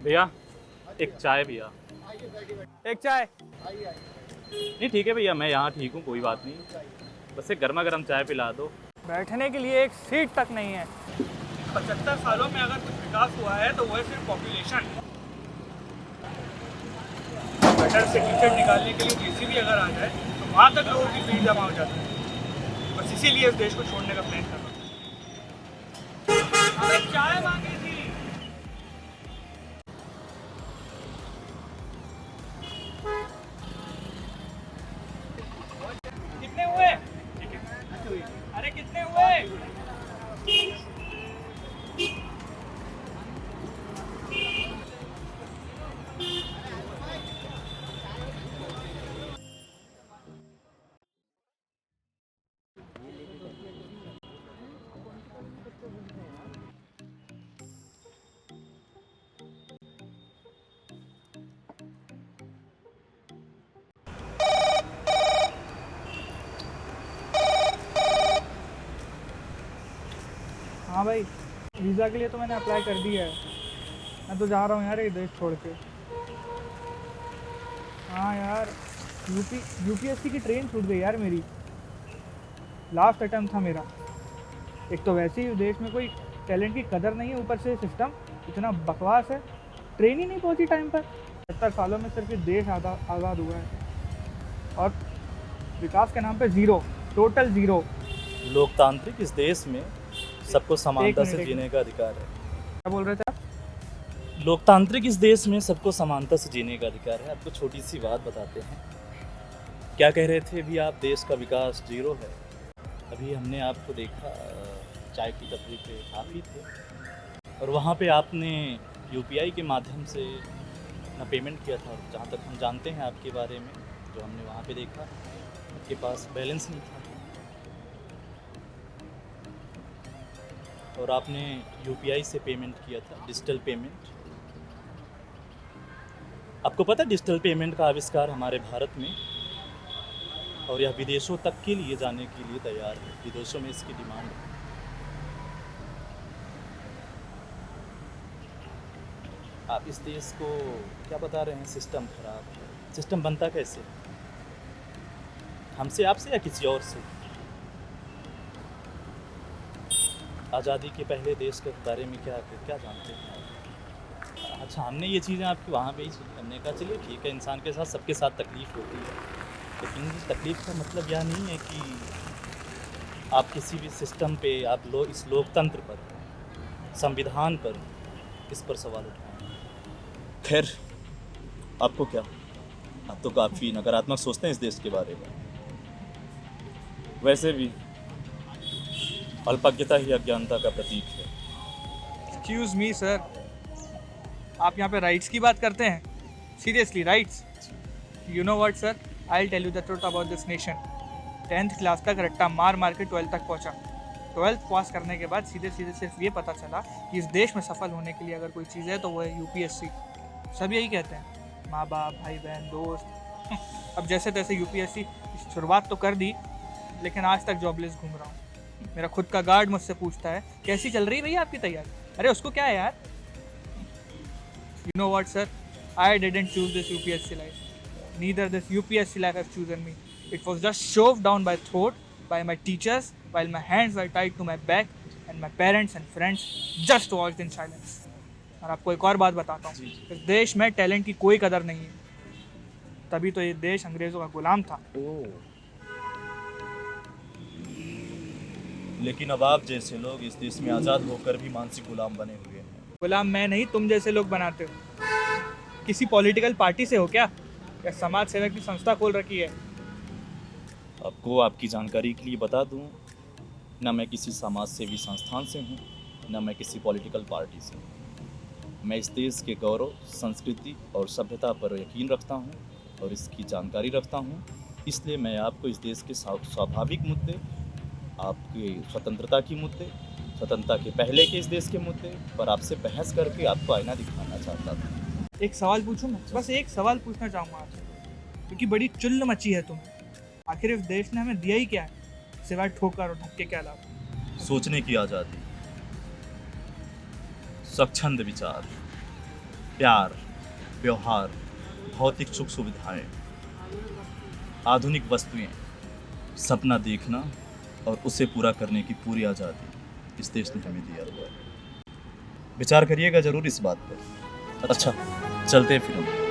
भैया एक चाय भैया। एक चाय। नहीं ठीक है भैया, मैं यहाँ ठीक हूँ, कोई बात नहीं, बस एक गर्मा गर्म चाय पिला दो। बैठने के लिए एक सीट तक नहीं है। 75 सालों में अगर कुछ विकास हुआ है तो वो है सिर्फ पॉपुलेशन। गटर से कीचड़ निकालने के लिए जेसीबी अगर आ जाए तो वहाँ तक लोगों की भीड़ जमा हो जाती है। बस इसीलिए इस देश को छोड़ने का प्लान कर रहा हूँ। अरे चाय मांगी थी। कितने हुए? अरे कितने हुए? हाँ भाई, वीज़ा के लिए तो मैंने अप्लाई कर दिया है। मैं तो जा रहा हूँ यार ये देश छोड़ के। हाँ यार, यूपीएससी की ट्रेन छूट गई यार मेरी। लास्ट अटेम्प्ट था मेरा। एक तो वैसे ही देश में कोई टैलेंट की कदर नहीं है, ऊपर से सिस्टम इतना बकवास है। ट्रेन ही नहीं पहुंची टाइम पर। 70 सालों में सिर्फ ये देश आज़ाद हुआ है और विकास के नाम पे ज़ीरो, टोटल ज़ीरो। लोकतांत्रिक इस देश में सबको समानता एक से मिनट। जीने का अधिकार है। क्या बोल रहे थे आप? लोकतांत्रिक इस देश में सबको समानता से जीने का अधिकार है। आपको छोटी सी बात बताते हैं। क्या कह रहे थे अभी आप? देश का विकास जीरो है। अभी हमने आपको देखा चाय की टपरी पे आप ही थे और वहाँ पे आपने यूपीआई के माध्यम से अपना पेमेंट किया था। जहाँ तक हम जानते हैं आपके बारे में, जो हमने वहाँ पे देखा, आपके पास बैलेंस नहीं था और आपने यूपीआई से पेमेंट किया था, डिजिटल पेमेंट। आपको पता है डिजिटल पेमेंट का आविष्कार हमारे भारत में, और यह विदेशों तक के लिए जाने के लिए तैयार है। विदेशों में इसकी डिमांड है। आप इस देश को क्या बता रहे हैं? सिस्टम खराब है। सिस्टम बनता कैसे? हमसे, आपसे या किसी और से? आज़ादी के पहले देश के बारे में क्या जानते हैं आप? अच्छा, हमने ये चीज़ें आपकी वहाँ पे ही हमने कहा चलिए ठीक है, इंसान के साथ सबके साथ तकलीफ़ होती है, लेकिन इस तकलीफ़ का मतलब यह नहीं है कि आप किसी भी सिस्टम पे, आप इस लोकतंत्र पर, संविधान पर, इस पर सवाल उठाएं। खैर, आपको क्या, आप तो काफ़ी नकारात्मक सोचते हैं इस देश के बारे में। वैसे भी अल्पज्ञता ही अज्ञानता का प्रतीक है। एक्सक्यूज मी सर, आप यहाँ पे राइट्स की बात करते हैं? Seriously rights? You know what sir, I tell you the truth about this nation. 10th class तक रट्टा मार मार के 12th तक पहुँचा। 12th पास करने के बाद सीधे सीधे सिर्फ ये पता चला कि इस देश में सफल होने के लिए अगर कोई चीज़ है तो वो है यूपीएससी। सब यही कहते हैं, माँ बाप, भाई बहन, दोस्त। अब जैसे तैसे यूपीएससी की शुरुआत तो कर दी, लेकिन आज तक जॉबलेस घूम रहा हूँ। मेरा खुद का गार्ड मुझसे पूछता है कैसी चल रही है भैया आपकी तैयारी? अरे उसको क्या है यार। You know what sir, I didn't choose this UPSC life, neither this UPSC life has chosen me. It was just shoved down by throat by my teachers while my hands were tied to my back and my parents and friends just watched in silence. और आपको एक और बात बताता हूँ, इस देश में टैलेंट की कोई कदर नहीं है, तभी तो ये देश अंग्रेज़ों का गुलाम था। लेकिन अब आप जैसे लोग इस देश में आज़ाद होकर भी मानसिक गुलाम बने हुए हैं। गुलाम मैं नहीं, तुम जैसे लोग बनाते हो। किसी पॉलिटिकल पार्टी से हो क्या, या समाज सेवा की संस्था खोल रखी है? आपको आपकी जानकारी के लिए बता दूं, ना मैं किसी समाज सेवी संस्थान से हूं, ना मैं किसी पॉलिटिकल पार्टी से हूं। मैं इस देश के गौरव, संस्कृति और सभ्यता पर यकीन रखता हूं और इसकी जानकारी रखता हूं। इसलिए मैं आपको इस देश के स्वाभाविक मुद्दे, आपके स्वतंत्रता की मुद्दे, स्वतंत्रता के पहले के इस देश के मुद्दे पर आपसे बहस करके आपको आईना दिखाना चाहता था। एक सवाल पूछूं मैं? बस एक सवाल पूछना चाहूँगा आपसे, क्योंकि बड़ी चुल्ल मची है तुम्हें। आखिर इस देश ने हमें दिया ही क्या है सिवाय ठोकर और धक्के के अलावा? सोचने की आज़ादी, स्वच्छंद विचार, प्यार, व्यवहार, भौतिक सुख सुविधाएं, आधुनिक वस्तुएं, सपना देखना और उसे पूरा करने की पूरी आज़ादी इस देश ने हमें दिया हुआ है। विचार करिएगा ज़रूर इस बात पर। अच्छा, चलते हैं फिर हम।